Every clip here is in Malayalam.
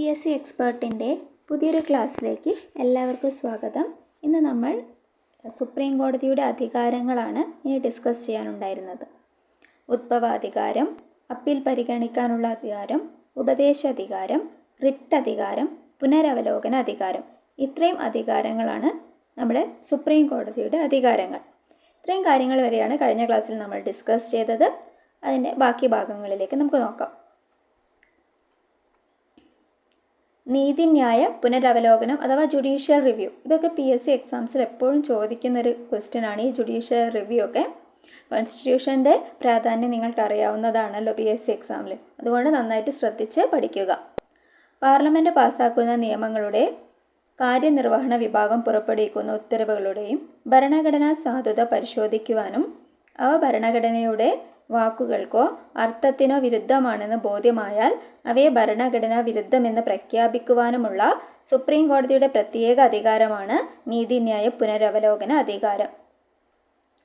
PSC എക്സ്പേർട്ടിൻ്റെ പുതിയൊരു ക്ലാസ്സിലേക്ക് എല്ലാവർക്കും സ്വാഗതം. ഇന്ന് നമ്മൾ സുപ്രീം കോടതിയുടെ അധികാരങ്ങളാണ് ഇനി ഡിസ്കസ് ചെയ്യാനുണ്ടായിരുന്നത്. ഉദ്ഭവാധികാരം, അപ്പീൽ പരിഗണിക്കാനുള്ള അധികാരം, ഉപദേശാധികാരം, റിട്ട് അധികാരം, പുനരവലോകന അധികാരം. ഇത്രയും അധികാരങ്ങളാണ് നമ്മുടെ സുപ്രീം കോടതിയുടെ അധികാരങ്ങൾ. ഇത്രയും കാര്യങ്ങൾ വരെയാണ് കഴിഞ്ഞ ക്ലാസ്സിൽ നമ്മൾ ഡിസ്കസ് ചെയ്തത്. അതിൻ്റെ ബാക്കി ഭാഗങ്ങളിലേക്ക് നമുക്ക് നോക്കാം. നീതിന്യായ പുനരവലോകനം അഥവാ ജുഡീഷ്യൽ റിവ്യൂ, ഇതൊക്കെ PSC എക്സാംസിൽ എപ്പോഴും ചോദിക്കുന്നൊരു ക്വസ്റ്റ്യനാണ്. ഈ ജുഡീഷ്യൽ റിവ്യൂ ഒക്കെ കോൺസ്റ്റിറ്റ്യൂഷൻ്റെ പ്രാധാന്യം നിങ്ങൾക്ക് അറിയാവുന്നതാണല്ലോ PSC എക്സാമിൽ. അതുകൊണ്ട് നന്നായിട്ട് ശ്രദ്ധിച്ച് പഠിക്കുക. പാർലമെൻറ്റ് പാസ്സാക്കുന്ന നിയമങ്ങളുടെ കാര്യനിർവഹണ വിഭാഗം പുറപ്പെടുവിക്കുന്ന ഉത്തരവുകളുടെയും ഭരണഘടനാ സാധുത പരിശോധിക്കുവാനും അവ ഭരണഘടനയുടെ വാക്കുകൾക്കോ അർത്ഥത്തിനോ വിരുദ്ധമാണെന്ന് ബോധ്യമായാൽ അവയെ ഭരണഘടനാ വിരുദ്ധമെന്ന് പ്രഖ്യാപിക്കുവാനുമുള്ള സുപ്രീം കോടതിയുടെ പ്രത്യേക അധികാരമാണ് നീതിന്യായ പുനരവലോകന അധികാരം.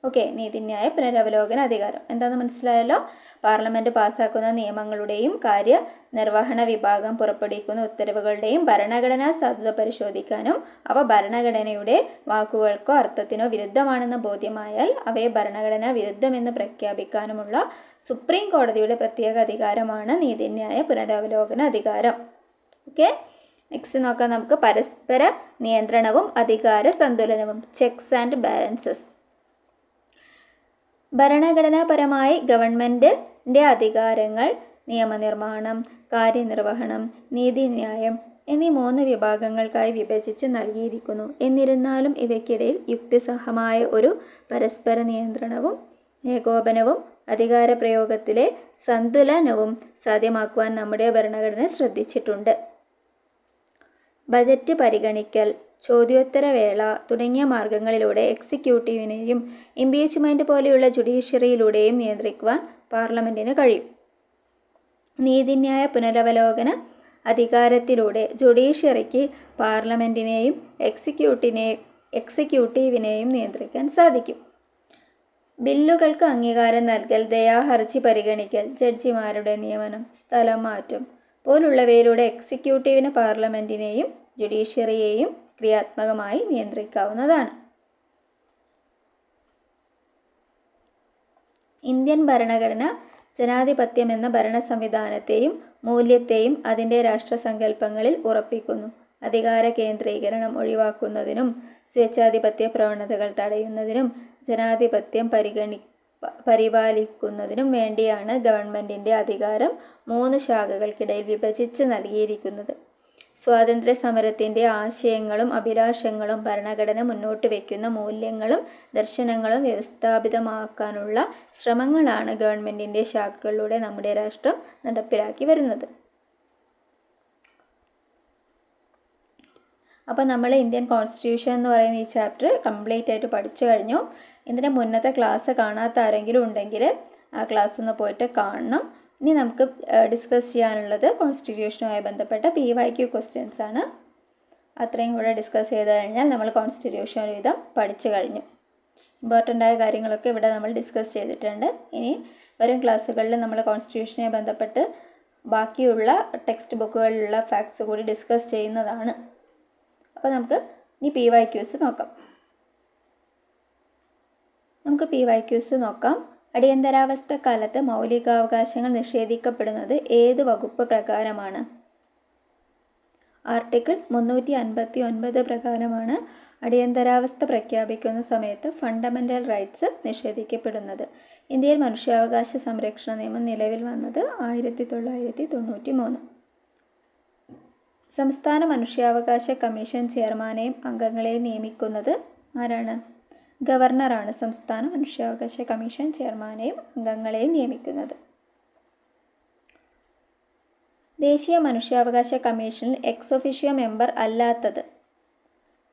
ഓക്കെ, നീതിന്യായ പുനരവലോകന അധികാരം എന്താണെന്ന് മനസ്സിലായല്ലോ. പാർലമെൻറ്റ് പാസ്സാക്കുന്ന നിയമങ്ങളുടെയും കാര്യനിർവഹണ വിഭാഗം പുറപ്പെടുവിക്കുന്ന ഉത്തരവുകളുടെയും ഭരണഘടനാ സാധുത പരിശോധിക്കാനും അവ ഭരണഘടനയുടെ വാക്കുകൾക്കോ അർത്ഥത്തിനോ വിരുദ്ധമാണെന്ന് ബോധ്യമായാൽ അവയെ ഭരണഘടനാ വിരുദ്ധമെന്ന് പ്രഖ്യാപിക്കാനുമുള്ള സുപ്രീം കോടതിയുടെ പ്രത്യേക അധികാരമാണ് നീതിന്യായ പുനരവലോകന അധികാരം. ഓക്കെ, നെക്സ്റ്റ് നോക്കാം നമുക്ക്. പരസ്പര നിയന്ത്രണവും അധികാര സന്തുലനവും, ചെക്സ് ആൻഡ് ബാലൻസസ്. ഭരണഘടനാപരമായി ഗവൺമെൻറ്റിൻ്റെ അധികാരങ്ങൾ നിയമനിർമ്മാണം, കാര്യനിർവഹണം, നീതിന്യായം എന്നീ 3 വിഭാഗങ്ങൾക്കായി വിഭജിച്ച് നൽകിയിരിക്കുന്നു. എന്നിരുന്നാലും ഇവയ്ക്കിടയിൽ യുക്തിസഹമായ ഒരു പരസ്പര നിയന്ത്രണവും ഏകോപനവും അധികാരപ്രയോഗത്തിലെ സന്തുലനവും സാധ്യമാക്കുവാൻ നമ്മുടെ ഭരണഘടന ശ്രദ്ധിച്ചിട്ടുണ്ട്. ബജറ്റ് പരിഗണിക്കൽ, ചോദ്യോത്തരവേള തുടങ്ങിയ മാർഗങ്ങളിലൂടെ എക്സിക്യൂട്ടീവിനെയും ഇംപീച്ച്മെൻറ്റ് പോലെയുള്ള ജുഡീഷ്യറിയിലൂടെയും നിയന്ത്രിക്കുവാൻ പാർലമെൻറ്റിന് കഴിയും. നീതിന്യായ പുനരവലോകന അധികാരത്തിലൂടെ ജുഡീഷ്യറിക്ക് പാർലമെൻറ്റിനെയും എക്സിക്യൂട്ടീവിനെയും നിയന്ത്രിക്കാൻ സാധിക്കും. ബില്ലുകൾക്ക് അംഗീകാരം നൽകൽ, ദയാഹർജി പരിഗണിക്കൽ, ജഡ്ജിമാരുടെ നിയമനം, സ്ഥലം മാറ്റം പോലുള്ളവയിലൂടെ എക്സിക്യൂട്ടീവിന് പാർലമെൻറ്റിനെയും ജുഡീഷ്യറിയെയും ക്രിയാത്മകമായി നിയന്ത്രിക്കാവുന്നതാണ്. ഇന്ത്യൻ ഭരണഘടന ജനാധിപത്യം എന്ന ഭരണ സംവിധാനത്തെയും മൂല്യത്തെയും അതിൻ്റെ രാഷ്ട്രസങ്കല്പങ്ങളിൽ ഉറപ്പിക്കുന്നു. അധികാര കേന്ദ്രീകരണം ഒഴിവാക്കുന്നതിനും സ്വേച്ഛാധിപത്യ പ്രവണതകൾ തടയുന്നതിനും ജനാധിപത്യം പരിപാലിക്കുന്നതിനും വേണ്ടിയാണ് ഗവൺമെൻറ്റിൻ്റെ അധികാരം 3 ശാഖകൾക്കിടയിൽ വിഭജിച്ച് നൽകിയിരിക്കുന്നത്. സ്വാതന്ത്ര്യ സമരത്തിൻ്റെ ആശയങ്ങളും അഭിലാഷങ്ങളും ഭരണഘടന മുന്നോട്ട് വയ്ക്കുന്ന മൂല്യങ്ങളും ദർശനങ്ങളും വ്യവസ്ഥാപിതമാക്കാനുള്ള ശ്രമങ്ങളാണ് ഗവൺമെൻറ്റിൻ്റെ ശാഖകളിലൂടെ നമ്മുടെ രാഷ്ട്രം നടപ്പിലാക്കി വരുന്നത്. അപ്പോൾ നമ്മൾ ഇന്ത്യൻ കോൺസ്റ്റിറ്റ്യൂഷൻ എന്ന് പറയുന്ന ഈ ചാപ്റ്റർ കംപ്ലീറ്റ് ആയിട്ട് പഠിച്ചു കഴിഞ്ഞു. ഇതിൻ്റെ മുന്നത്തെ ക്ലാസ് കാണാത്ത ആരെങ്കിലും ഉണ്ടെങ്കിൽ ആ ക്ലാസ് ഒന്ന് പോയിട്ട് കാണണം. ഇനി നമുക്ക് ഡിസ്കസ് ചെയ്യാനുള്ളത് കോൺസ്റ്റിറ്റ്യൂഷനുമായി ബന്ധപ്പെട്ട PYQ ക്വസ്റ്റ്യൻസ് ആണ്. അത്രയും കൂടെ ഡിസ്കസ് ചെയ്ത് കഴിഞ്ഞാൽ നമ്മൾ കോൺസ്റ്റിറ്റ്യൂഷൻ ഒരുവിധം പഠിച്ചു കഴിഞ്ഞു. ഇമ്പോർട്ടൻ്റ് ആയ കാര്യങ്ങളൊക്കെ ഇവിടെ നമ്മൾ ഡിസ്കസ് ചെയ്തിട്ടുണ്ട്. ഇനി വരും ക്ലാസ്സുകളിൽ നമ്മൾ കോൺസ്റ്റിറ്റ്യൂഷനുമായി ബന്ധപ്പെട്ട് ബാക്കിയുള്ള ടെക്സ്റ്റ് ബുക്കുകളിലുള്ള ഫാക്ട്സ് കൂടി ഡിസ്കസ് ചെയ്യുന്നതാണ്. അപ്പോൾ നമുക്ക് ഇനി PYQs നോക്കാം. PYQs നോക്കാം. അടിയന്തരാവസ്ഥ കാലത്ത് മൗലികാവകാശങ്ങൾ നിഷേധിക്കപ്പെടുന്നത് ഏത് വകുപ്പ് പ്രകാരമാണ്? ആർട്ടിക്കിൾ 359 പ്രകാരമാണ് അടിയന്തരാവസ്ഥ പ്രഖ്യാപിക്കുന്ന സമയത്ത് ഫണ്ടമെൻ്റൽ റൈറ്റ്സ് നിഷേധിക്കപ്പെടുന്നത്. ഇന്ത്യയിൽ മനുഷ്യാവകാശ സംരക്ഷണ നിയമം നിലവിൽ വന്നത് 1993. സംസ്ഥാന മനുഷ്യാവകാശ കമ്മീഷൻ ചെയർമാനെയും അംഗങ്ങളെയും നിയമിക്കുന്നത് ആരാണ്? ഗവർണറാണ് സംസ്ഥാന മനുഷ്യാവകാശ കമ്മീഷൻ ചെയർമാനെയും അംഗങ്ങളെയും നിയമിക്കുന്നത്. ദേശീയ മനുഷ്യാവകാശ കമ്മീഷനിൽ എക്സ് ഒഫീഷ്യോ മെമ്പർ അല്ലാത്തത്?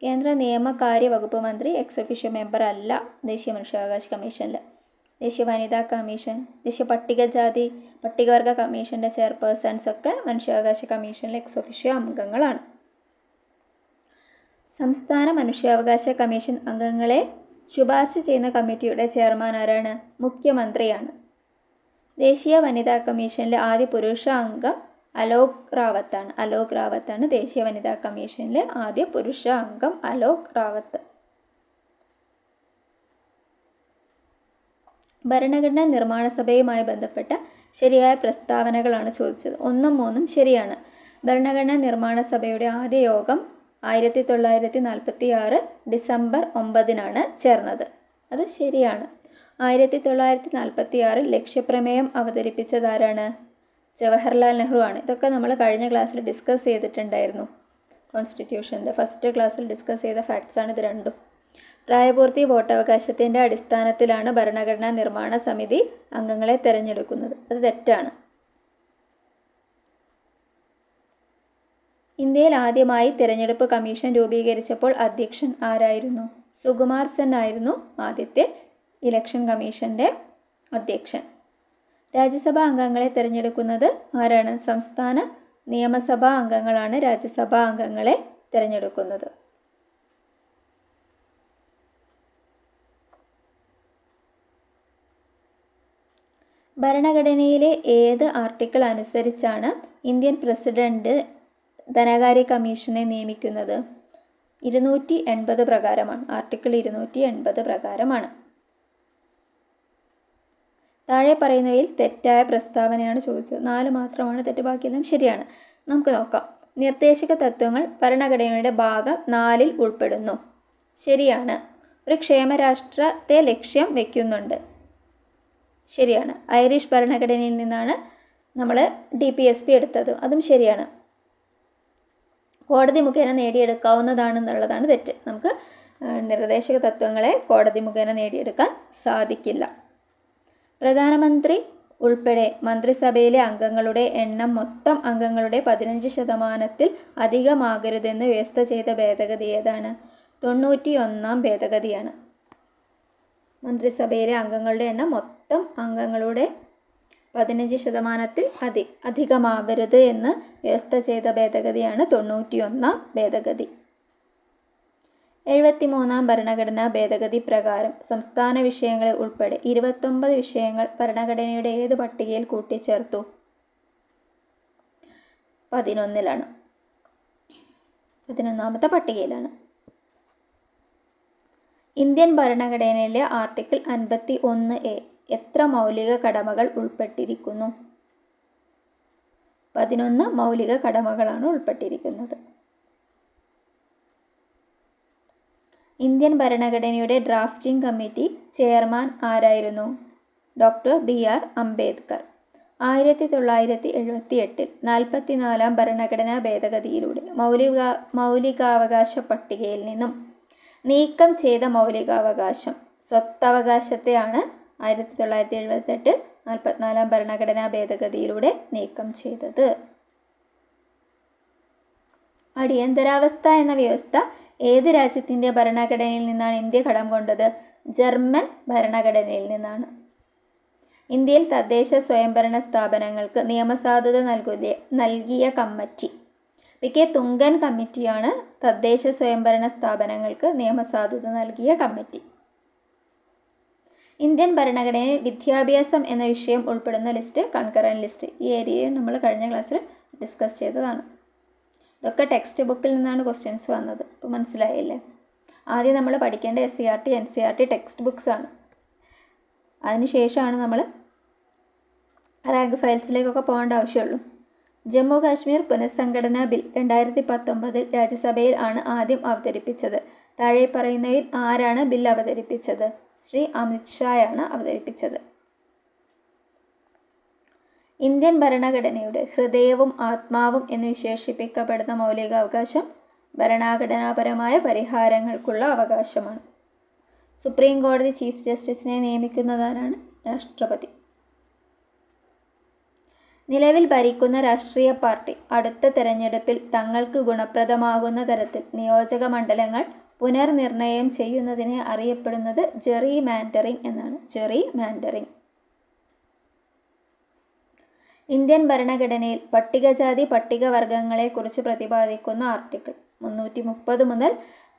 കേന്ദ്ര നിയമകാര്യ വകുപ്പ് മന്ത്രി എക്സ് ഒഫീഷ്യോ മെമ്പർ അല്ല ദേശീയ മനുഷ്യാവകാശ കമ്മീഷനിൽ. ദേശീയ വനിതാ കമ്മീഷൻ, ദേശീയ പട്ടികജാതി പട്ടികവർഗ കമ്മീഷൻ്റെ ചെയർപേഴ്സൺസ് ഒക്കെ മനുഷ്യാവകാശ കമ്മീഷനിൽ എക്സ് ഒഫീഷ്യോ അംഗങ്ങളാണ്. സംസ്ഥാന മനുഷ്യാവകാശ കമ്മീഷൻ അംഗങ്ങളെ ശുപാർശ ചെയ്യുന്ന കമ്മിറ്റിയുടെ ചെയർമാൻ ആരാണ്? മുഖ്യമന്ത്രിയാണ്. ദേശീയ വനിതാ കമ്മീഷനിലെ ആദ്യ പുരുഷ അംഗം അലോക് റാവത്താണ് ദേശീയ വനിതാ കമ്മീഷനിലെ ആദ്യ പുരുഷ അംഗം അലോക് റാവത്ത്. ഭരണഘടനാ നിർമ്മാണ സഭയുമായി ബന്ധപ്പെട്ട ശരിയായ പ്രസ്താവനകളാണ് ചോദിച്ചത്. 1ഉം 3ഉം ശരിയാണ്. ഭരണഘടനാ നിർമ്മാണ സഭയുടെ ആദ്യ യോഗം 1946 ഡിസംബർ 9 ചേർന്നത്. അത് ശരിയാണ്. 1946 ലക്ഷ്യപ്രമേയം അവതരിപ്പിച്ചതാരാണ്? ജവഹർലാൽ നെഹ്റു ആണ്. ഇതൊക്കെ നമ്മൾ കഴിഞ്ഞ ക്ലാസ്സിൽ ഡിസ്കസ് ചെയ്തിട്ടുണ്ടായിരുന്നു. കോൺസ്റ്റിറ്റ്യൂഷൻ്റെ ഫസ്റ്റ് ക്ലാസ്സിൽ ഡിസ്കസ് ചെയ്ത ഫാക്ട്സാണ് ഇത് രണ്ടും. പ്രായപൂർത്തി വോട്ടവകാശത്തിൻ്റെ അടിസ്ഥാനത്തിലാണ് ഭരണഘടനാ നിർമ്മാണ സമിതി അംഗങ്ങളെ തിരഞ്ഞെടുക്കുന്നത്. അത് തെറ്റാണ്. ഇന്ത്യയിൽ ആദ്യമായി തിരഞ്ഞെടുപ്പ് കമ്മീഷൻ രൂപീകരിച്ചപ്പോൾ അധ്യക്ഷൻ ആരായിരുന്നു? സുകുമാർ സെൻ ആയിരുന്നു ആദ്യത്തെ ഇലക്ഷൻ കമ്മീഷൻ്റെ അധ്യക്ഷൻ. രാജ്യസഭാ അംഗങ്ങളെ തിരഞ്ഞെടുക്കുന്നത് ആരാണ്? സംസ്ഥാന നിയമസഭാ അംഗങ്ങളാണ് രാജ്യസഭാ അംഗങ്ങളെ തിരഞ്ഞെടുക്കുന്നത്. ഭരണഘടനയിലെ ഏത് ആർട്ടിക്കിൾ അനുസരിച്ചാണ് ഇന്ത്യൻ പ്രസിഡന്റ് ധനകാര്യ കമ്മീഷനെ നിയമിക്കുന്നത്? 280 പ്രകാരമാണ്. ആർട്ടിക്കിൾ 280 പ്രകാരമാണ്. താഴെ പറയുന്നവയിൽ തെറ്റായ പ്രസ്താവനയാണ് ചോദിച്ചത്. 4 മാത്രമാണ് തെറ്റ്, ബാക്കിയെല്ലാം ശരിയാണ്. നമുക്ക് നോക്കാം. നിർദ്ദേശക തത്വങ്ങൾ ഭരണഘടനയുടെ ഭാഗം 4 ഉൾപ്പെടുന്നു. ശരിയാണ്. ഒരു ക്ഷേമരാഷ്ട്രത്തെ ലക്ഷ്യം വയ്ക്കുന്നുണ്ട്. ശരിയാണ്. ഐറിഷ് ഭരണഘടനയിൽ നിന്നാണ് നമ്മൾ DPSP എടുത്തത്. അതും ശരിയാണ്. കോടതി മുഖേന നേടിയെടുക്കാവുന്നതാണെന്നുള്ളതാണ് തെറ്റ്. നമുക്ക് നിർദ്ദേശക തത്വങ്ങളെ കോടതി മുഖേന നേടിയെടുക്കാൻ സാധിക്കില്ല. പ്രധാനമന്ത്രി ഉൾപ്പെടെ മന്ത്രിസഭയിലെ അംഗങ്ങളുടെ എണ്ണം മൊത്തം അംഗങ്ങളുടെ 15% അധികമാകരുതെന്ന് വ്യവസ്ഥ ചെയ്ത ഭേദഗതി ഏതാണ്? 91 ഭേദഗതിയാണ്. മന്ത്രിസഭയിലെ അംഗങ്ങളുടെ എണ്ണം മൊത്തം അംഗങ്ങളുടെ 15% അധികമാവരുത് എന്ന് വ്യവസ്ഥ ചെയ്ത ഭേദഗതിയാണ് 91 ഭേദഗതി. 73 ഭരണഘടനാ ഭേദഗതി പ്രകാരം സംസ്ഥാന വിഷയങ്ങളെ ഉൾപ്പെടെ 29 വിഷയങ്ങൾ ഭരണഘടനയുടെ ഏത് പട്ടികയിൽ കൂട്ടിച്ചേർത്തു? 11ലാണ്. 11ാമത്തെ പട്ടികയിലാണ്. ഇന്ത്യൻ ഭരണഘടനയിലെ ആർട്ടിക്കിൾ 51A എത്ര മൗലിക കടമകൾ ഉൾപ്പെട്ടിരിക്കുന്നു? 11 മൗലിക കടമകളാണ് ഉൾപ്പെട്ടിരിക്കുന്നത്. ഇന്ത്യൻ ഭരണഘടനയുടെ ഡ്രാഫ്റ്റിംഗ് കമ്മിറ്റി ചെയർമാൻ ആരായിരുന്നു? Doctor BR Ambedkar. 1978 44ാം ഭരണഘടനാ ഭേദഗതിയിലൂടെ മൗലികാവകാശ പട്ടികയിൽ നിന്നും നീക്കം ചെയ്ത മൗലികാവകാശം സ്വത്തവകാശത്തെയാണ് 1978 44ാം ഭരണഘടനാ ഭേദഗതിയിലൂടെ നീക്കം ചെയ്തത്. അടിയന്തരാവസ്ഥ എന്ന വ്യവസ്ഥ ഏത് രാജ്യത്തിൻ്റെ ഭരണഘടനയിൽ നിന്നാണ് ഇന്ത്യ കടം കൊണ്ടത്? ജർമ്മൻ ഭരണഘടനയിൽ നിന്നാണ്. ഇന്ത്യയിൽ തദ്ദേശ സ്വയംഭരണ സ്ഥാപനങ്ങൾക്ക് നിയമസാധുത നൽകിയ കമ്മിറ്റി PK തുങ്കൻ കമ്മിറ്റിയാണ് തദ്ദേശ സ്വയംഭരണ സ്ഥാപനങ്ങൾക്ക് നിയമസാധുത നൽകിയ കമ്മിറ്റി. ഇന്ത്യൻ ഭരണഘടനയിൽ വിദ്യാഭ്യാസം എന്ന വിഷയം ഉൾപ്പെടുന്ന ലിസ്റ്റ് കൺകറൻറ്റ് ലിസ്റ്റ്. ഈ ഏരിയയും നമ്മൾ കഴിഞ്ഞ ക്ലാസ്സിൽ ഡിസ്കസ് ചെയ്തതാണ്. ഇതൊക്കെ ടെക്സ്റ്റ് ബുക്കിൽ നിന്നാണ് ക്വസ്റ്റ്യൻസ് വന്നത്. ഇപ്പോൾ മനസ്സിലായില്ലേ? ആദ്യം നമ്മൾ പഠിക്കേണ്ട SCERT NCERT ടെക്സ്റ്റ് ബുക്സ് ആണ്. അതിനുശേഷമാണ് നമ്മൾ റാങ്ക് ഫയൽസിലേക്കൊക്കെ പോകേണ്ട ആവശ്യമുള്ളൂ. ജമ്മു കാശ്മീർ പുനഃസംഘടനാ ബിൽ 2019 രാജ്യസഭയിൽ ആണ് ആദ്യം അവതരിപ്പിച്ചത്. താഴെ പറയുന്നവയിൽ ആരാണ് ബിൽ അവതരിപ്പിച്ചത്? ശ്രീ അമിത് ഷായാണ് അവതരിപ്പിച്ചത്. ഇന്ത്യൻ ഭരണഘടനയുടെ ഹൃദയവും ആത്മാവും എന്ന് വിശേഷിപ്പിക്കപ്പെടുന്ന മൗലികാവകാശം ഭരണഘടനാപരമായ പരിഹാരങ്ങൾക്കുള്ള അവകാശമാണ്. സുപ്രീം കോടതി ചീഫ് ജസ്റ്റിസിനെ നിയമിക്കുന്നതാരാണ്? രാഷ്ട്രപതി. നിലവിൽ ഭരിക്കുന്ന രാഷ്ട്രീയ പാർട്ടി അടുത്ത തെരഞ്ഞെടുപ്പിൽ തങ്ങൾക്ക് ഗുണപ്രദമാകുന്ന തരത്തിൽ നിയോജക മണ്ഡലങ്ങൾ പുനർനിർണയം ചെയ്യുന്നതിനെ അറിയപ്പെടുന്നത് ജെറി മാൻഡറിംഗ് എന്നാണ്. ജെറി മാൻഡറിംഗ്. ഇന്ത്യൻ ഭരണഘടനയിൽ പട്ടികജാതി പട്ടികവർഗങ്ങളെക്കുറിച്ച് പ്രതിപാദിക്കുന്ന ആർട്ടിക്കിൾ 330 മുതൽ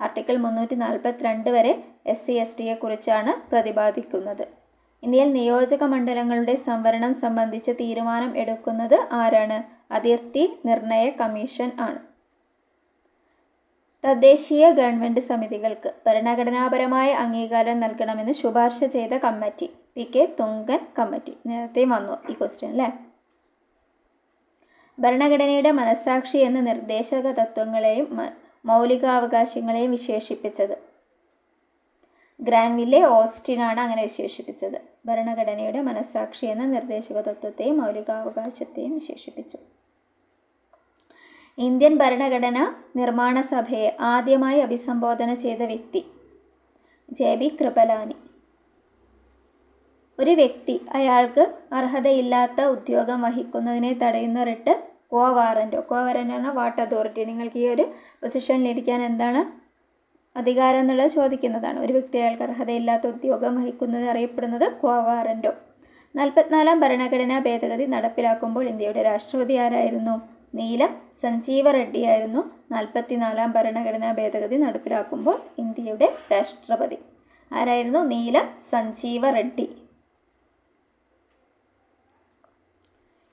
ആർട്ടിക്കിൾ 342 വരെ SC/STയെക്കുറിച്ചാണ് പ്രതിപാദിക്കുന്നത്. ഇന്ത്യയിൽ നിയോജക മണ്ഡലങ്ങളുടെ സംവരണം സംബന്ധിച്ച് തീരുമാനം എടുക്കുന്നത് ആരാണ്? അതിർത്തി നിർണയ കമ്മീഷൻ ആണ്. തദ്ദേശീയ ഗവൺമെൻറ് സമിതികൾക്ക് ഭരണഘടനാപരമായ അംഗീകാരം നൽകണമെന്ന് ശുപാർശ ചെയ്ത കമ്മിറ്റി PK തുങ്കൻ കമ്മിറ്റി. നേരത്തെ വന്നു ഈ ക്വസ്റ്റ്യൻ അല്ലേ. ഭരണഘടനയുടെ മനസ്സാക്ഷി എന്ന നിർദ്ദേശക തത്വങ്ങളെയും മൗലികാവകാശങ്ങളെയും വിശേഷിപ്പിച്ചത് ഗ്രാൻവില്ലെ ഓസ്റ്റിനാണ് അങ്ങനെ വിശേഷിപ്പിച്ചത്. ഭരണഘടനയുടെ മനസ്സാക്ഷി എന്ന നിർദ്ദേശക തത്വത്തെയും മൗലികാവകാശത്തെയും വിശേഷിപ്പിച്ചു. ഇന്ത്യൻ ഭരണഘടന നിർമ്മാണ സഭയെ ആദ്യമായി അഭിസംബോധന ചെയ്ത വ്യക്തി JB കൃപലാനി. ഒരു വ്യക്തി അയാൾക്ക് അർഹതയില്ലാത്ത ഉദ്യോഗം വഹിക്കുന്നതിനെ തടയുന്ന റിട്ട് ക്വോ വാറന്റോ. ക്വോ വാറന്റോ ആണ് വാട്ട് അതോറിറ്റി. നിങ്ങൾക്ക് ഈ ഒരു പൊസിഷനിലിരിക്കാൻ എന്താണ് അധികാരം എന്നുള്ളത് ചോദിക്കുന്നതാണ്. ഒരു വ്യക്തി അയാൾക്ക് അർഹതയില്ലാത്ത ഉദ്യോഗം വഹിക്കുന്നത് അറിയപ്പെടുന്നത് ക്വോ വാറന്റോ. 44-ാം ഭരണഘടനാ ഭേദഗതി നടപ്പിലാക്കുമ്പോൾ ഇന്ത്യയുടെ രാഷ്ട്രപതി ആരായിരുന്നു? നീലം സഞ്ജീവ റെഡ്ഡി ആയിരുന്നു 44-ാം ഭരണഘടനാ ഭേദഗതി നടപ്പിലാക്കുമ്പോൾ ഇന്ത്യയുടെ രാഷ്ട്രപതി. ആരായിരുന്നു? നീലം സഞ്ജീവ റെഡ്ഡി.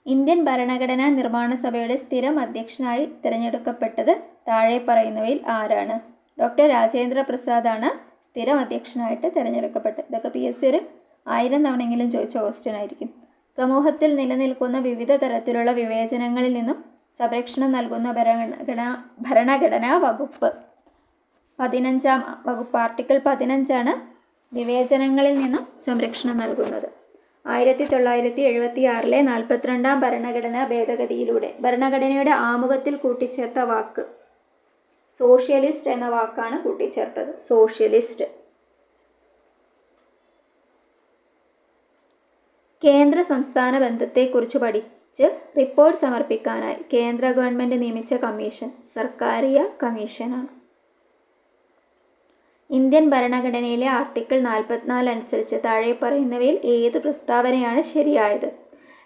ഇന്ത്യൻ ഭരണഘടനാ നിർമ്മാണ സഭയുടെ സ്ഥിരം അധ്യക്ഷനായി തിരഞ്ഞെടുക്കപ്പെട്ടത് താഴെ പറയുന്നവയിൽ ആരാണ്? ഡോക്ടർ രാജേന്ദ്ര പ്രസാദ് ആണ് സ്ഥിരം അധ്യക്ഷനായിട്ട് തിരഞ്ഞെടുക്കപ്പെട്ടത്. ഇതൊക്കെ PSC ഒരു 1000 തവണയെങ്കിലും ചോദിച്ച ക്വസ്റ്റ്യൻ ആയിരിക്കും. സമൂഹത്തിൽ നിലനിൽക്കുന്ന വിവിധ തരത്തിലുള്ള വിവേചനങ്ങളിൽ നിന്നും സംരക്ഷണം നൽകുന്ന ഭരണഘടനാ വകുപ്പ് 15-ാം വകുപ്പ് ആർട്ടിക്കിൾ 15 വിവേചനങ്ങളിൽ നിന്നും സംരക്ഷണം നൽകുന്നത്. 1976-ലെ 42-ാം ഭരണഘടനാ ഭേദഗതിയിലൂടെ ഭരണഘടനയുടെ ആമുഖത്തിൽ കൂട്ടിച്ചേർത്ത വാക്ക് സോഷ്യലിസ്റ്റ് എന്ന വാക്കാണ് കൂട്ടിച്ചേർത്തത്. സോഷ്യലിസ്റ്റ്. കേന്ദ്ര സംസ്ഥാന ബന്ധത്തെക്കുറിച്ച് പഠിച്ച് റിപ്പോർട്ട് സമർപ്പിക്കാനായി കേന്ദ്ര ഗവൺമെൻറ് നിയമിച്ച കമ്മീഷൻ സർക്കാരിയ കമ്മീഷനാണ്. ഇന്ത്യൻ ഭരണഘടനയിലെ ആർട്ടിക്കിൾ 44 അനുസരിച്ച് താഴെ പറയുന്നവയിൽ ഏത് പ്രസ്താവനയാണ് ശരിയായത്?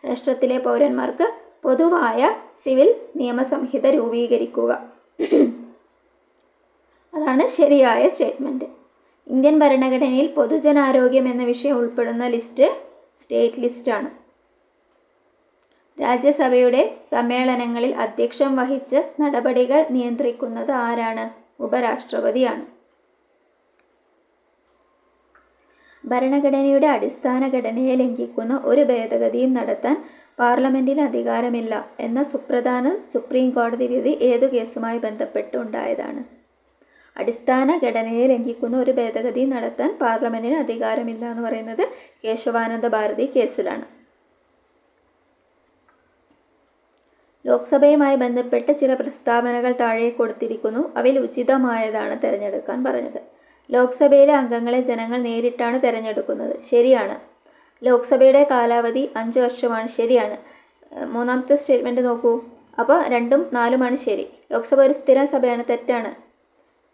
രാഷ്ട്രത്തിലെ പൗരന്മാർക്ക് പൊതുവായ സിവിൽ നിയമസംഹിത രൂപീകരിക്കുക. അതാണ് ശരിയായ സ്റ്റേറ്റ്മെൻറ്റ്. ഇന്ത്യൻ ഭരണഘടനയിൽ പൊതുജനാരോഗ്യം എന്ന വിഷയം ഉൾപ്പെടുന്ന ലിസ്റ്റ് സ്റ്റേറ്റ് ലിസ്റ്റാണ്. രാജ്യസഭയുടെ സമ്മേളനങ്ങളിൽ അധ്യക്ഷം വഹിച്ച് നടപടികൾ നിയന്ത്രിക്കുന്നത് ആരാണ്? ഉപരാഷ്ട്രപതിയാണ്. ഭരണഘടനയുടെ അടിസ്ഥാന ഘടനയെ ലംഘിക്കുന്ന ഒരു ഭേദഗതിയും നടത്താൻ പാർലമെൻറ്റിന് അധികാരമില്ല എന്ന സുപ്രധാന സുപ്രീം കോടതി വിധി ഏതു കേസുമായി ബന്ധപ്പെട്ട് ഉണ്ടായതാണ്? അടിസ്ഥാന ഘടനയെ ലംഘിക്കുന്ന ഒരു ഭേദഗതി നടത്താൻ പാർലമെൻറ്റിന് അധികാരമില്ല എന്ന് പറയുന്നത് കേശവാനന്ദ ഭാരതി കേസിലാണ്. ലോക്സഭയുമായി ബന്ധപ്പെട്ട് ചില പ്രസ്താവനകൾ താഴെ കൊടുത്തിരിക്കുന്നു. അവയിൽ ഉചിതമായതാണ് തിരഞ്ഞെടുക്കാൻ പറഞ്ഞത്. ലോക്സഭയിലെ അംഗങ്ങളെ ജനങ്ങൾ നേരിട്ടാണ് തിരഞ്ഞെടുക്കുന്നത്. ശരിയാണ്. ലോക്സഭയുടെ കാലാവധി 5 വർഷമാണ്. ശരിയാണ്. മൂന്നാമത്തെ സ്റ്റേറ്റ്മെൻറ്റ് നോക്കൂ. അപ്പോൾ 2ഉം 4ഉമാണ് ശരി. ലോക്സഭ ഒരു സ്ഥിരം സഭയാണ്. തെറ്റാണ്.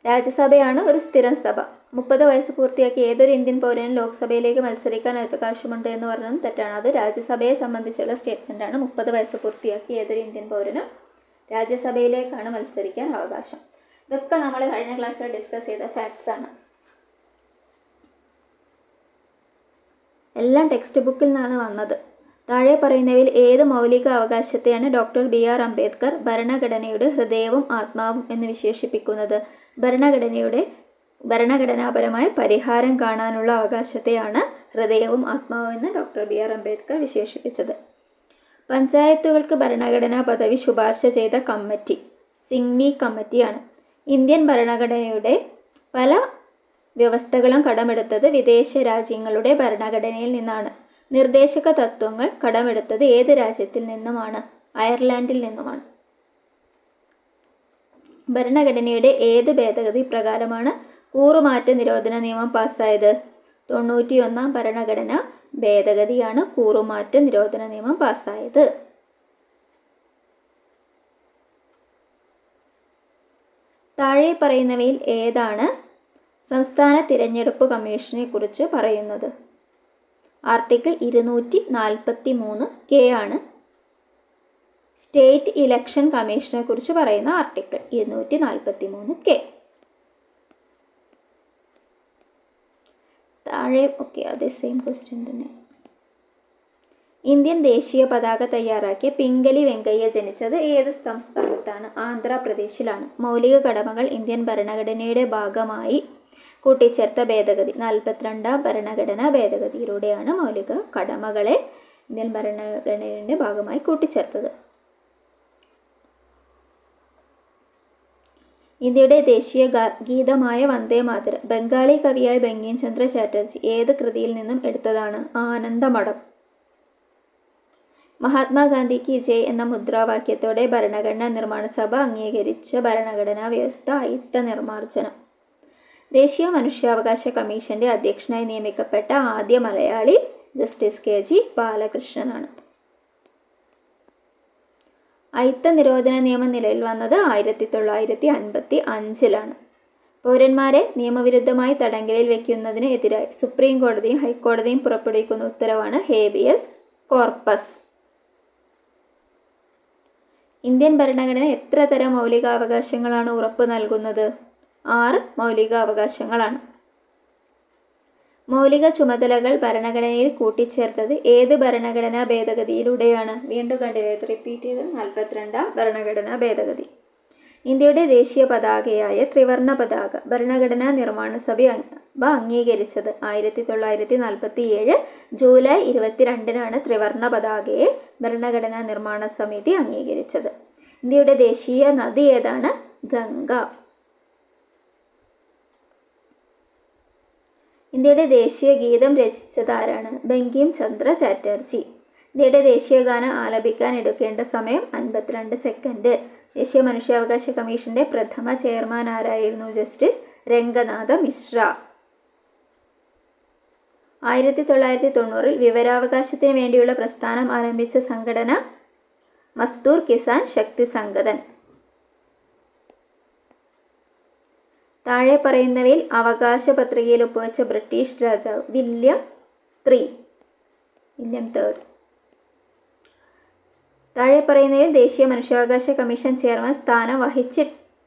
രാജ്യസഭയാണ് ഒരു സ്ഥിരം സഭ. 30 വയസ്സ് പൂർത്തിയാക്കിയ ഏതൊരു ഇന്ത്യൻ പൗരനും ലോക്സഭയിലേക്ക് മത്സരിക്കാൻ അവകാശമുണ്ട് എന്ന് പറഞ്ഞതും തെറ്റാണ്. അത് രാജ്യസഭയെ സംബന്ധിച്ചുള്ള സ്റ്റേറ്റ്മെൻറ്റാണ്. 30 വയസ്സ് പൂർത്തിയാക്കിയ ഏതൊരു ഇന്ത്യൻ പൗരനും രാജ്യസഭയിലേക്കാണ് മത്സരിക്കാൻ അവകാശം. ഇതൊക്കെ നമ്മൾ കഴിഞ്ഞ ക്ലാസ്സിൽ ഡിസ്കസ് ചെയ്ത ഫാക്ട്സ് ആണ്. എല്ലാം ടെക്സ്റ്റ് ബുക്കിൽ നിന്നാണ് വന്നത്. താഴെ പറയുന്നവയിൽ ഏത് മൗലിക അവകാശത്തെയാണ് ഡോക്ടർ BR അംബേദ്കർ ഭരണഘടനയുടെ ഹൃദയവും ആത്മാവും എന്ന് വിശേഷിപ്പിക്കുന്നത്? ഭരണഘടനാപരമായ പരിഹാരം കാണാനുള്ള അവകാശത്തെയാണ് ഹൃദയവും ആത്മാവും എന്ന് ഡോക്ടർ BR അംബേദ്കർ വിശേഷിപ്പിച്ചത്. പഞ്ചായത്തുകൾക്ക് ഭരണഘടനാ പദവി ശുപാർശ ചെയ്ത കമ്മിറ്റി സിംഗ്വി കമ്മിറ്റിയാണ്. ഇന്ത്യൻ ഭരണഘടനയുടെ പല വ്യവസ്ഥകളും കടമെടുത്തത് വിദേശ രാജ്യങ്ങളുടെ ഭരണഘടനയിൽ നിന്നാണ്. നിർദ്ദേശക തത്വങ്ങൾ കടമെടുത്തത് ഏത് രാജ്യത്തിൽ നിന്നുമാണ്? അയർലൻഡിൽ നിന്നുമാണ്. ഭരണഘടനയുടെ ഏത് ഭേദഗതി പ്രകാരമാണ് കൂറുമാറ്റ നിരോധന നിയമം പാസ്സായത്? 91-ാം ഭരണഘടനാ ഭേദഗതിയാണ് കൂറുമാറ്റ നിരോധന നിയമം പാസ്സായത്. താഴെ പറയുന്നവയിൽ ഏതാണ് സംസ്ഥാന തിരഞ്ഞെടുപ്പ് കമ്മീഷനെ കുറിച്ച് പറയുന്നത്? ആർട്ടിക്കിൾ 243 ആണ് സ്റ്റേറ്റ് ഇലക്ഷൻ കമ്മീഷനെ കുറിച്ച് പറയുന്ന ആർട്ടിക്കിൾ 243 താഴെ അതേ സെയിം ക്വസ്റ്റ്യൻ തന്നെ. ഇന്ത്യൻ ദേശീയ പതാക തയ്യാറാക്കിയ പിംഗലി വെങ്കയ്യ ജനിച്ചത് ഏത് സംസ്ഥാനത്താണ്? ആന്ധ്രാപ്രദേശിലാണ്. മൗലിക കടമകൾ ഇന്ത്യൻ ഭരണഘടനയുടെ ഭാഗമായി കൂട്ടിച്ചേർത്ത ഭേദഗതി 42ാം ഭരണഘടനാ ഭേദഗതിയിലൂടെയാണ് മൗലിക കടമകളെ ഇന്ത്യൻ ഭരണഘടനയുടെ ഭാഗമായി കൂട്ടിച്ചേർത്തത്. ഇന്ത്യയുടെ ദേശീയ ഗീതമായ വന്ദേ മാതരം ബംഗാളി കവിയായ ബങ്കിം ചന്ദ്ര ചാറ്റർജി ഏത് കൃതിയിൽ നിന്നും എടുത്തതാണ്? ആനന്ദമഠം. മഹാത്മാഗാന്ധിക്ക് ജയ് എന്ന മുദ്രാവാക്യത്തോടെ ഭരണഘടനാ നിർമ്മാണ സഭ അംഗീകരിച്ച ഭരണഘടനാ വ്യവസ്ഥ അയിത്ത നിർമ്മാർജ്ജനം. ദേശീയ മനുഷ്യാവകാശ കമ്മീഷന്റെ അധ്യക്ഷനായി നിയമിക്കപ്പെട്ട ആദ്യ മലയാളി ജസ്റ്റിസ് KG ബാലകൃഷ്ണനാണ്. അയിത്ത നിരോധന നിയമം നിലവിൽ വന്നത് 1955-ലാണ്. പൗരന്മാരെ നിയമവിരുദ്ധമായി തടങ്കലിൽ വയ്ക്കുന്നതിന് എതിരായി സുപ്രീം കോടതിയും ഹൈക്കോടതിയും പുറപ്പെടുവിക്കുന്ന ഉത്തരവാണ് ഹേബിയസ് കോർപ്പസ്. ഇന്ത്യൻ ഭരണഘടന എത്ര തരം മൗലികാവകാശങ്ങളാണ് ഉറപ്പു നൽകുന്നത്? 6 മൗലികാവകാശങ്ങളാണ്. മൗലിക ചുമതലകൾ ഭരണഘടനയിൽ കൂട്ടിച്ചേർത്തത് ഏത് ഭരണഘടനാ ഭേദഗതിയിലൂടെയാണ്? വീണ്ടും കണ്ടില്ലേ, റിപ്പീറ്റ് ചെയ്ത് 42ാം ഭരണഘടനാ ഭേദഗതി. ഇന്ത്യയുടെ ദേശീയ പതാകയായ ത്രിവർണ പതാക ഭരണഘടനാ നിർമ്മാണ സഭ അംഗീകരിച്ചത് 1947 ജൂലൈ 22-നാണ് ത്രിവർണ പതാകയെ ഭരണഘടനാ നിർമ്മാണ സമിതി അംഗീകരിച്ചത്. ഇന്ത്യയുടെ ദേശീയ നദി ഏതാണ്? ഗംഗ. ഇന്ത്യയുടെ ദേശീയ ഗീതം രചിച്ചത് ആരാണ്? ബങ്കിം ചന്ദ്ര ചാറ്റർജി. ഇന്ത്യയുടെ ദേശീയ ഗാനം ആലപിക്കാൻ എടുക്കേണ്ട സമയം 52 സെക്കൻഡ്. ദേശീയ മനുഷ്യാവകാശ കമ്മീഷന്റെ പ്രഥമ ചെയർമാൻ ആരായിരുന്നു? ജസ്റ്റിസ് രംഗനാഥ മിശ്ര. 1990-ൽ വിവരാവകാശത്തിന് വേണ്ടിയുള്ള പ്രസ്ഥാനം ആരംഭിച്ച സംഘടന മസ്ദൂർ കിസാൻ ശക്തി സംഗതൻ. താഴെ പറയുന്നവയിൽ അവകാശ പത്രികയിൽ ഒപ്പുവെച്ച ബ്രിട്ടീഷ് രാജാവ്? William III. താഴെ പറയുന്നവയിൽ ദേശീയ മനുഷ്യാവകാശ കമ്മീഷൻ ചെയർമാൻ സ്ഥാനം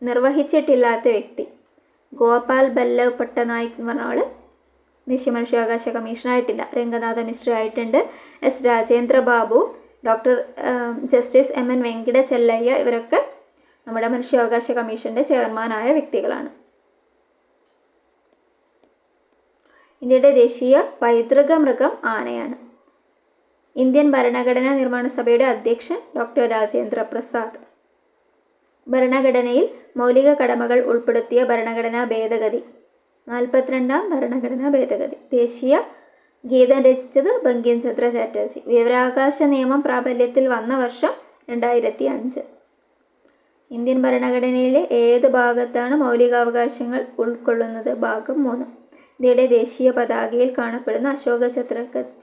നിർവഹിച്ചിട്ടില്ലാത്ത വ്യക്തി? ഗോപാൽ ബല്ലവ് പട്ടനായിക് എന്ന് പറഞ്ഞ ആള് ദേശീയ മനുഷ്യാവകാശ കമ്മീഷനായിട്ടില്ല. രംഗനാഥ മിശ്ര ആയിട്ടുണ്ട്. S Rajendra Babu, doctor justice MN Venkata Chellaiah ഇവരൊക്കെ നമ്മുടെ മനുഷ്യാവകാശ കമ്മീഷന്റെ ചെയർമാനായ വ്യക്തികളാണ്. ഇന്ത്യയുടെ ദേശീയ പൈതൃക മൃഗം ആനയാണ്. ഇന്ത്യൻ ഭരണഘടനാ നിർമ്മാണ സഭയുടെ അധ്യക്ഷൻ ഡോക്ടർ രാജേന്ദ്ര പ്രസാദ്. ഭരണഘടനയിൽ മൗലിക കടമകൾ ഉൾപ്പെടുത്തിയ ഭരണഘടനാ ഭേദഗതി 42ാം ഭരണഘടനാ ഭേദഗതി. ദേശീയ ഗീതം രചിച്ചത് ബങ്കിം ചന്ദ്ര ചാറ്റർജി. വിവരാവകാശ നിയമം പ്രാബല്യത്തിൽ വന്ന വർഷം 2005. ഇന്ത്യൻ ഭരണഘടനയിലെ ഏത് ഭാഗത്താണ് മൗലികാവകാശങ്ങൾ ഉൾക്കൊള്ളുന്നത്? ഭാഗം 3. ഇന്ത്യയുടെ ദേശീയ പതാകയിൽ കാണപ്പെടുന്ന അശോക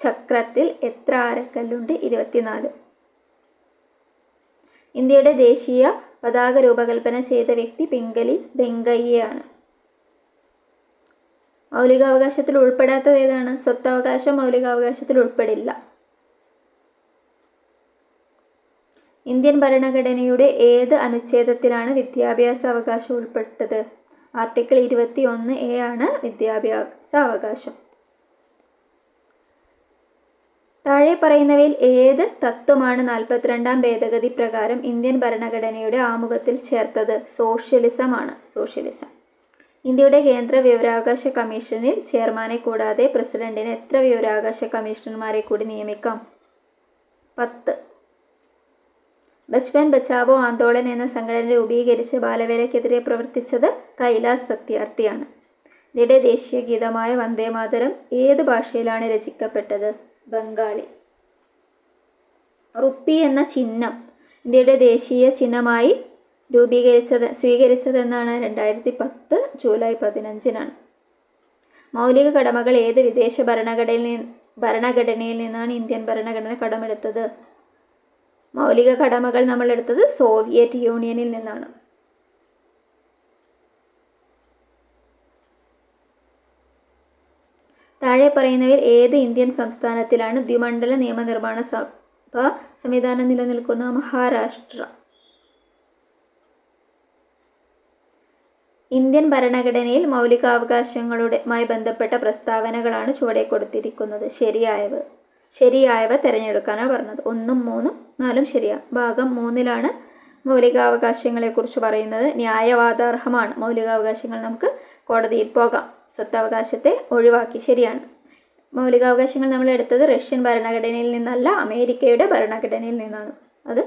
ചക്രത്തിൽ എത്ര ആരക്കല്ലുണ്ട്? 24. ഇന്ത്യയുടെ ദേശീയ പതാക രൂപകൽപ്പന ചെയ്ത വ്യക്തി പിംഗലി വെങ്കയ്യയാണ്. മൗലികാവകാശത്തിൽ ഉൾപ്പെടാത്തത് ഏതാണ്? സ്വത്തവകാശം മൗലികാവകാശത്തിൽ ഉൾപ്പെടില്ല. ഇന്ത്യൻ ഭരണഘടനയുടെ ഏത് അനുച്ഛേദത്തിലാണ് വിദ്യാഭ്യാസ അവകാശം ഉൾപ്പെട്ടത്? ആർട്ടിക്കിൾ 21A ആണ് വിദ്യാഭ്യാസ അവകാശം. താഴെ പറയുന്നവയിൽ ഏത് തത്വമാണ് 42ാം ഭേദഗതി പ്രകാരം ഇന്ത്യൻ ഭരണഘടനയുടെ ആമുഖത്തിൽ ചേർത്തത്? സോഷ്യലിസം ആണ്. സോഷ്യലിസം. ഇന്ത്യയുടെ കേന്ദ്ര വിവരാവകാശ കമ്മീഷനിൽ ചെയർമാനെ കൂടാതെ പ്രസിഡന്റിന് എത്ര വിവരാവകാശ കമ്മീഷണർമാരെ കൂടി നിയമിക്കാം? 10. ബച്പൻ ബച്ചാവോ ആന്തോളൻ എന്ന സംഘടന രൂപീകരിച്ച് ബാലവേലയ്ക്കെതിരെ പ്രവർത്തിച്ചത് കൈലാസ് സത്യാർത്ഥിയാണ്. ഇന്ത്യയുടെ ദേശീയ ഗീതമായ വന്ദേ മാതരം ഏത് ഭാഷയിലാണ് രചിക്കപ്പെട്ടത്? ബംഗാളി. റുപ്പി എന്ന ചിഹ്നം ഇന്ത്യയുടെ ദേശീയ ചിഹ്നമായി സ്വീകരിച്ചതെന്നാണ്? 2010 ജൂലൈ 15-നാണ്. മൗലിക കടമകൾ ഏത് വിദേശ ഭരണഘടനയിൽ നിന്നാണ് ഇന്ത്യൻ ഭരണഘടന കടമെടുത്തത്? മൗലിക കടമകൾ നമ്മൾ എടുത്തത് സോവിയറ്റ് യൂണിയനിൽ നിന്നാണ്. താഴെ പറയുന്നവയിൽ ഏത് ഇന്ത്യൻ സംസ്ഥാനത്തിലാണ് ദ്വിമണ്ഡല നിയമനിർമ്മാണ സഭ സംവിധാനം നിലനിൽക്കുന്ന? മഹാരാഷ്ട്ര. ഇന്ത്യൻ ഭരണഘടനയിൽ മൗലികാവകാശങ്ങളുമായി ബന്ധപ്പെട്ട പ്രസ്താവനകളാണ് ചുവടെ കൊടുത്തിരിക്കുന്നത് ശരിയായവ. ശരിയായവ തിരഞ്ഞെടുക്കാനാണ് പറഞ്ഞത്. 1ഉം 3ഉം 4ഉം ശരിയാണ്. ഭാഗം 3ലാണ് മൗലികാവകാശങ്ങളെക്കുറിച്ച് പറയുന്നത്. ന്യായവാദാർഹമാണ് മൗലികാവകാശങ്ങൾ, നമുക്ക് കോടതിയിൽ പോകാം. സ്വത്തവകാശത്തെ ഒഴിവാക്കി, ശരിയാണ്. മൗലികാവകാശങ്ങൾ നമ്മൾ എടുത്തത് റഷ്യൻ ഭരണഘടനയിൽ നിന്നല്ല, അമേരിക്കയുടെ ഭരണഘടനയിൽ നിന്നാണ്. അത്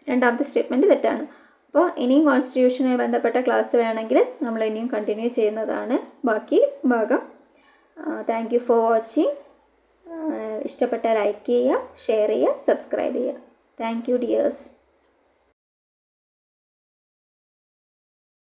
രണ്ടാമത്തെ സ്റ്റേറ്റ്മെൻറ്റ് തെറ്റാണ്. അപ്പോൾ ഇനിയും കോൺസ്റ്റിറ്റ്യൂഷനുമായി ബന്ധപ്പെട്ട ക്ലാസ് വേണമെങ്കിൽ നമ്മൾ ഇനിയും കണ്ടിന്യൂ ചെയ്യുന്നതാണ് ബാക്കി ഭാഗം. Thank you for watching. ഇഷ്ടപ്പെട്ടാൽ ലൈക്ക് ചെയ്യുക, ഷെയർ ചെയ്യുക, സബ്സ്ക്രൈബ് ചെയ്യുക. Thank you dears.